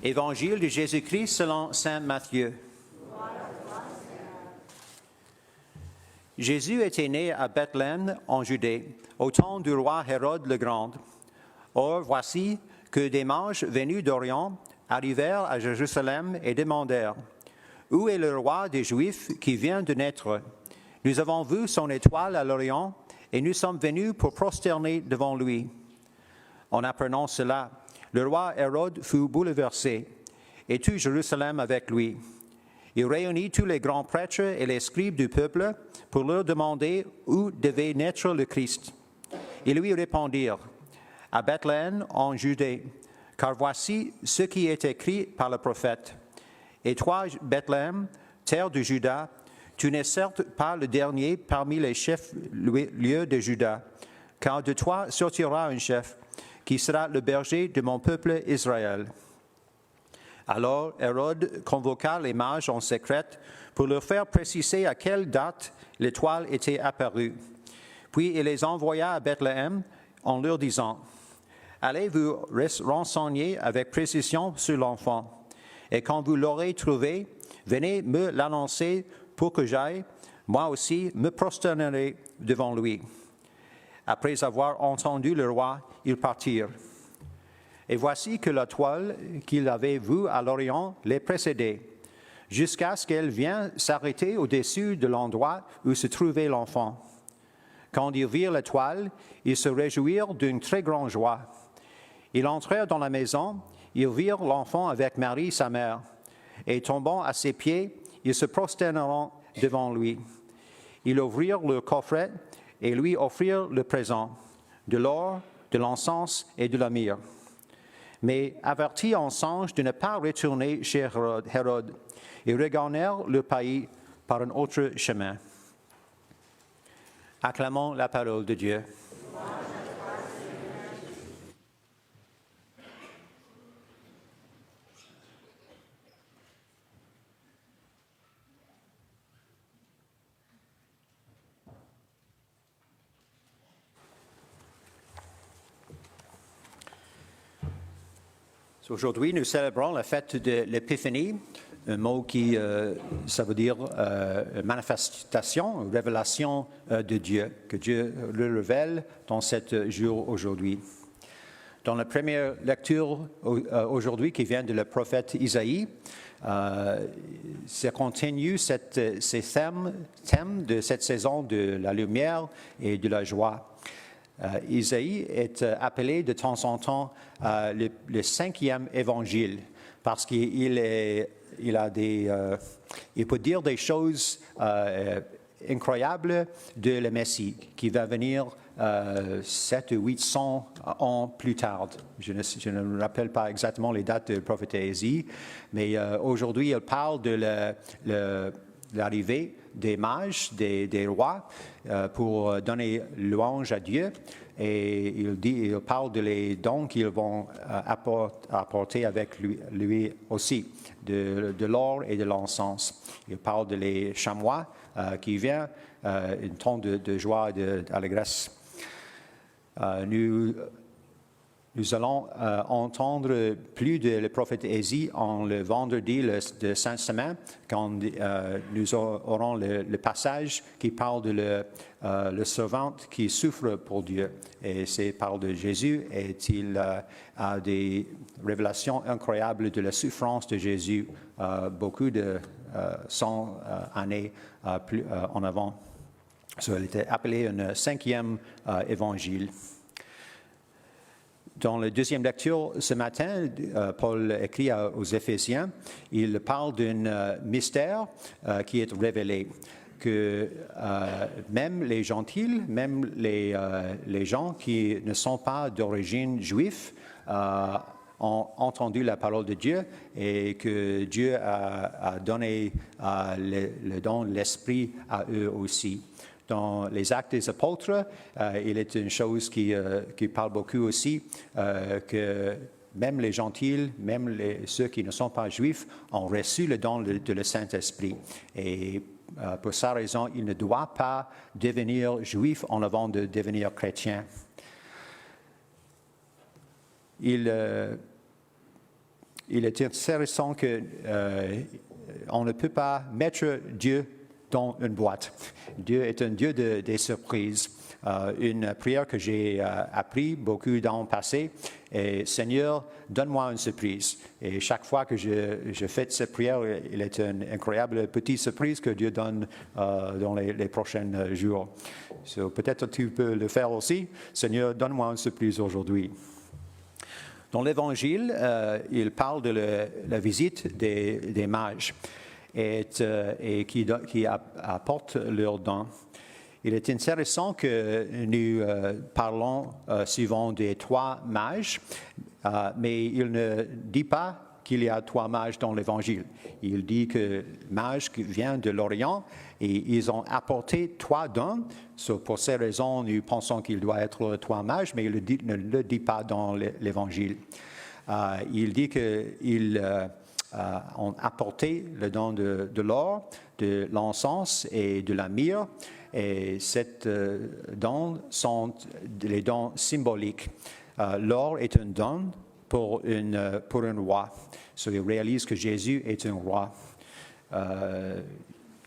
Évangile de Jésus-Christ selon saint Matthieu. Jésus était né à Bethléem en Judée, au temps du roi Hérode le Grand. Or, voici que des mages venus d'Orient arrivèrent à Jérusalem et demandèrent « Où est le roi des Juifs qui vient de naître? Nous avons vu son étoile à l'Orient et nous sommes venus pour prosterner devant lui. » En apprenant cela, le roi Hérode fut bouleversé, et tout Jérusalem avec lui. Il réunit tous les grands prêtres et les scribes du peuple pour leur demander où devait naître le Christ. Ils lui répondirent, « À Bethléem en Judée, car voici ce qui est écrit par le prophète. Et toi, Bethléem, terre de Juda, tu n'es certes pas le dernier parmi les chefs-lieux de Juda, car de toi sortira un chef, qui sera le berger de mon peuple Israël. » Alors Hérode convoqua les mages en secret pour leur faire préciser à quelle date l'étoile était apparue. Puis il les envoya à Bethléem en leur disant, « Allez vous renseigner avec précision sur l'enfant, et quand vous l'aurez trouvé, venez me l'annoncer pour que j'aille, moi aussi, me prosternerai devant lui. » Après avoir entendu le roi, ils partirent. Et voici que la toile qu'il avait vue à l'Orient les précédait, jusqu'à ce qu'elle vienne s'arrêter au-dessus de l'endroit où se trouvait l'enfant. Quand ils virent la toile, ils se réjouirent d'une très grande joie. Ils entrèrent dans la maison, ils virent l'enfant avec Marie, sa mère, et tombant à ses pieds, ils se prosternèrent devant lui. Ils ouvrirent le coffret et lui offrirent le présent, de l'or, de l'encens et de la myrrhe. Mais avertis en songe de ne pas retourner chez Hérode, ils regagnèrent le pays par un autre chemin. Acclamons la parole de Dieu. Aujourd'hui, nous célébrons la fête de l'Épiphanie, un mot qui, ça veut dire manifestation, une révélation de Dieu, que Dieu le révèle dans ce jour aujourd'hui. Dans la première lecture aujourd'hui qui vient de le prophète Isaïe, ça continue ces thèmes de cette saison de la lumière et de la joie. Isaïe est appelé de temps en temps le cinquième évangile parce qu'il peut dire des choses incroyables de le Messie qui va venir 700 ou 800 ans plus tard. Je ne me rappelle pas exactement les dates du prophète Isaïe, mais aujourd'hui il parle de l'arrivée des mages, des rois, pour donner louange à Dieu. Et il parle de les dons qu'ils vont apporter avec lui aussi, de l'or et de l'encens. Il parle de les chamois qui viennent, un temps de joie et d'allégresse. Nous allons entendre plus de le prophète Isaïe en le vendredi de Sainte-Semaine, quand nous aurons le passage qui parle de le servante qui souffre pour Dieu. Et c'est parle de Jésus et il a des révélations incroyables de la souffrance de Jésus, beaucoup de 100 années en avant. Elle était appelée un cinquième évangile. Dans la deuxième lecture ce matin, Paul écrit aux Éphésiens, il parle d'un mystère qui est révélé, que même les gentils, même les gens qui ne sont pas d'origine juive, ont entendu la parole de Dieu et que Dieu a donné le don de l'Esprit à eux aussi. Dans les Actes des Apôtres, il est une chose qui parle beaucoup aussi, que même les gentils, même ceux qui ne sont pas juifs, ont reçu le don de le Saint-Esprit. Et pour sa raison, ils ne doivent pas devenir juifs en avant de devenir chrétiens. il est intéressant que on ne peut pas mettre Dieu dans une boîte. Dieu est un Dieu des surprises. Une prière que j'ai appris beaucoup dans le passé est « Seigneur, donne-moi une surprise ». Et chaque fois que je fais cette prière, il est une incroyable petite surprise que Dieu donne dans les prochains jours. So, peut-être tu peux le faire aussi. « Seigneur, donne-moi une surprise aujourd'hui ». Dans l'Évangile, il parle de la visite des mages et qui apportent leurs dons. Il est intéressant que nous parlons souvent des 3 mages, mais il ne dit pas qu'il y a 3 mages dans l'Évangile. Il dit que le mage qui vient de l'Orient et ils ont apporté 3 dons. So, pour ces raisons, nous pensons qu'il doit être 3 mages, mais il ne le dit pas dans l'Évangile. Il dit qu'ils ont apporté le don de l'or, de l'encens et de la myrrhe. Et ces dons sont les dons symboliques. L'or est un don pour un roi. So, il réalise que Jésus est un roi.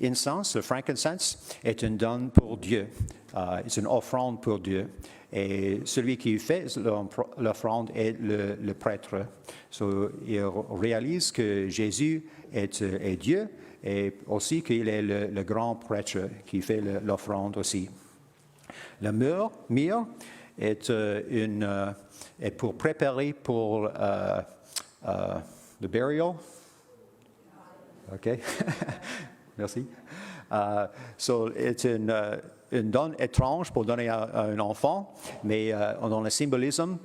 Incense, le frankincense, est un don pour Dieu. C'est une offrande pour Dieu. Et celui qui fait l'offrande est le prêtre. So, il réalise que Jésus est Dieu et aussi qu'il est le grand prêtre qui fait l'offrande aussi. La myrrhe est pour préparer pour le burial. OK. Merci. C'est une don étrange pour donner à un enfant, mais dans le symbolisme,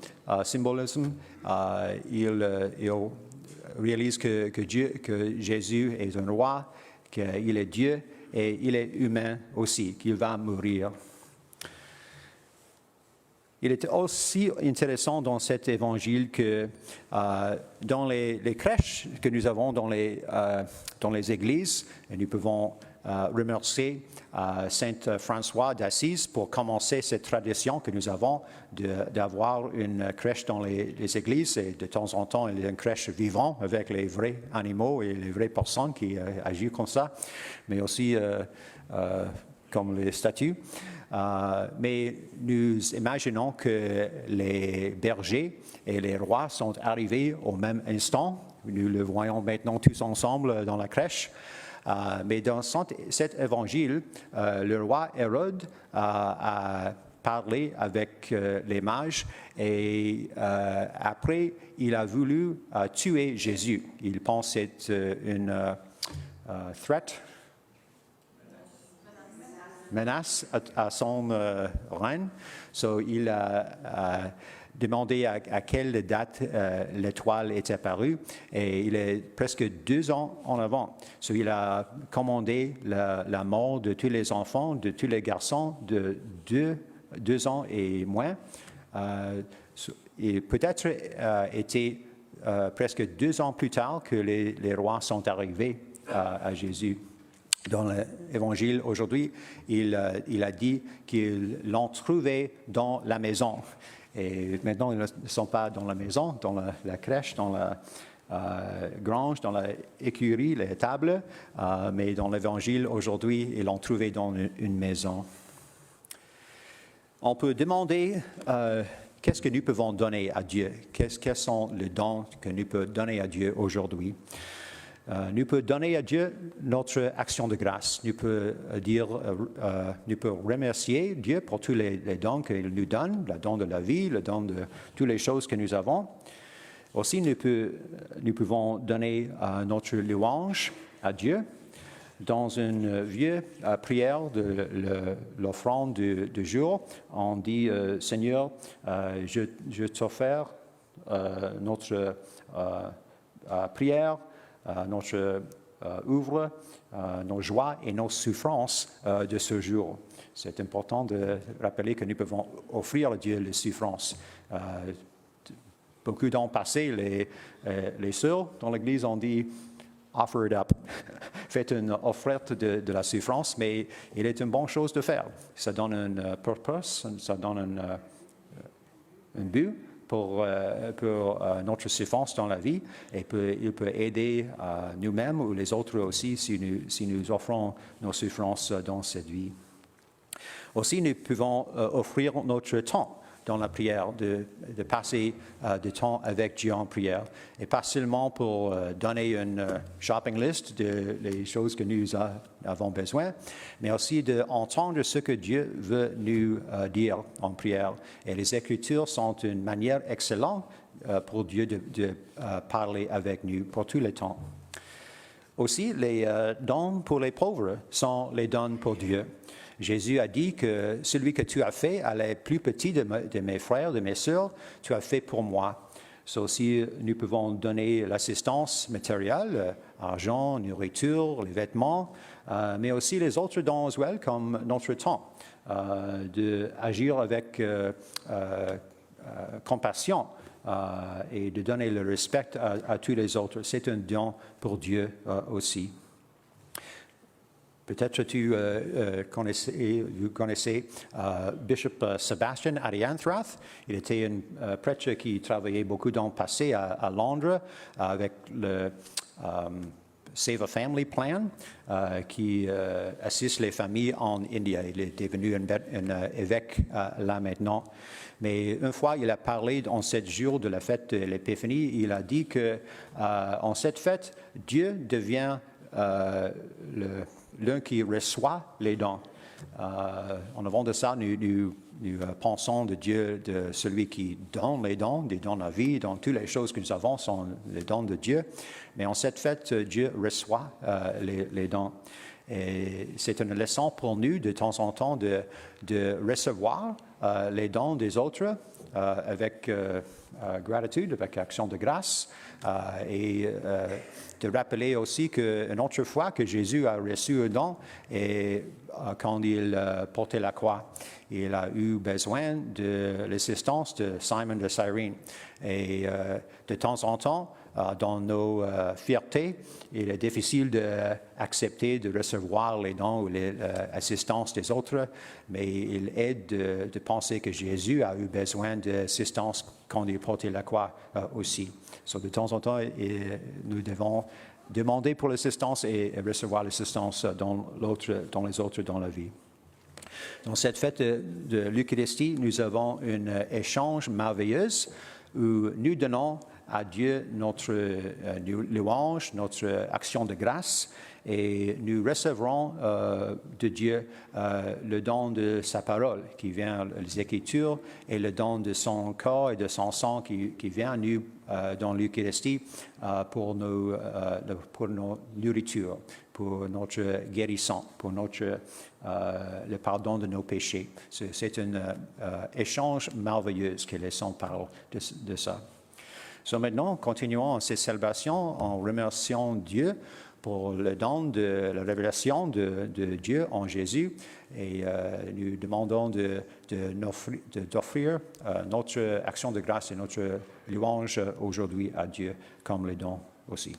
il réalise que Jésus est un roi, qu'il est Dieu et il est humain aussi, qu'il va mourir. Il est aussi intéressant dans cet évangile que dans les crèches que nous avons dans les églises, et nous pouvons remercier Saint François d'Assise pour commencer cette tradition que nous avons d'avoir une crèche dans les églises. Et de temps en temps, il y a une crèche vivante avec les vrais animaux et les vraies personnes qui agissent comme ça, mais aussi comme les statues. Mais nous imaginons que les bergers et les rois sont arrivés au même instant. Nous le voyons maintenant tous ensemble dans la crèche. Mais dans cet évangile, le roi Hérode a parlé avec les mages et après, il a voulu tuer Jésus. Il pense que c'est une threat. Menace à son règne. So, il a demandé à quelle date l'étoile est apparue et il est presque 2 ans en avant. So, il a commandé la mort de tous les enfants, de tous les garçons de 2 ans et moins. Et peut-être était presque 2 ans plus tard que les rois sont arrivés à Jésus. Dans l'Évangile aujourd'hui, il a dit qu'ils l'ont trouvé dans la maison. Et maintenant, ils ne sont pas dans la maison, dans la crèche, dans la grange, dans l'écurie, les tables, mais dans l'Évangile aujourd'hui, ils l'ont trouvé dans une maison. On peut demander qu'est-ce que nous pouvons donner à Dieu, quels sont les dons que nous pouvons donner à Dieu aujourd'hui. Nous pouvons donner à Dieu notre action de grâce. Nous pouvons remercier Dieu pour tous les dons qu'il nous donne, le don de la vie, le don de toutes les choses que nous avons. Aussi, nous pouvons donner notre louange à Dieu. Dans une vieille prière de l'offrande du jour, on dit « Seigneur, je t'offre notre prière, notre œuvre, nos joies et nos souffrances de ce jour. » C'est important de rappeler que nous pouvons offrir à Dieu les souffrances. Beaucoup d'années passés, les sœurs dans l'Église ont dit « offer it up ». Faites une offrande de la souffrance, mais il est une bonne chose de faire. Ça donne un purpose, ça donne un but pour notre souffrance dans la vie et il peut aider nous-mêmes ou les autres aussi si nous offrons nos souffrances dans cette vie. Aussi, nous pouvons offrir notre temps dans la prière, de passer du temps avec Dieu en prière. Et pas seulement pour donner une shopping list des choses que nous avons besoin, mais aussi d'entendre ce que Dieu veut nous dire en prière. Et les Écritures sont une manière excellente pour Dieu de parler avec nous pour tout le temps. Aussi, les dons pour les pauvres sont les dons pour Dieu. Jésus a dit que celui que tu as fait à les plus petits de mes frères, de mes sœurs, tu as fait pour moi. Aussi, nous pouvons donner l'assistance matérielle, argent, nourriture, les vêtements, mais aussi les autres dons as well, comme notre temps, d'agir avec compassion et de donner le respect à tous les autres. C'est un don pour Dieu aussi. Peut-être vous connaissez Bishop Sebastian Arianthrath. Il était un prêtre qui travaillait beaucoup dans le passé à Londres avec le Save a Family Plan qui assiste les familles en Inde. Il est devenu un évêque là maintenant. Mais une fois, il a parlé en 7 jours de la fête de l'Épiphanie. Il a dit qu'en cette fête, Dieu devient l'un qui reçoit les dons. En avant de ça, nous pensons de Dieu, de celui qui donne les dons, des dons à la vie, dans toutes les choses que nous avons sont les dons de Dieu. Mais en cette fête, Dieu reçoit les dons. Et c'est une leçon pour nous de temps en temps de recevoir les dons des autres avec gratitude, avec action de grâce et de rappeler aussi qu'une autre fois que Jésus a reçu un don et quand il portait la croix, il a eu besoin de l'assistance de Simon de Cyrène. Et de temps en temps, dans nos fiertés, il est difficile d'accepter de recevoir les dons ou l'assistance des autres, mais il aide de penser que Jésus a eu besoin d'assistance quand il portait la croix aussi. De temps en temps, nous devons demander pour l'assistance et recevoir l'assistance dans les autres dans la vie. Dans cette fête de l'Eucharistie, nous avons un échange merveilleux où nous donnons à Dieu notre louange, notre action de grâce, et nous recevrons de Dieu le don de sa parole qui vient des Écritures et le don de son corps et de son sang qui vient à nous dans l'Eucharistie pour nos nourritures, pour notre guérison, pour le pardon de nos péchés. C'est un échange merveilleux que laissons parler de ça. Maintenant, continuons ces célébrations en remerciant Dieu pour le don de la révélation de Dieu en Jésus et nous demandons d'offrir notre action de grâce et notre louange aujourd'hui à Dieu comme les dons aussi.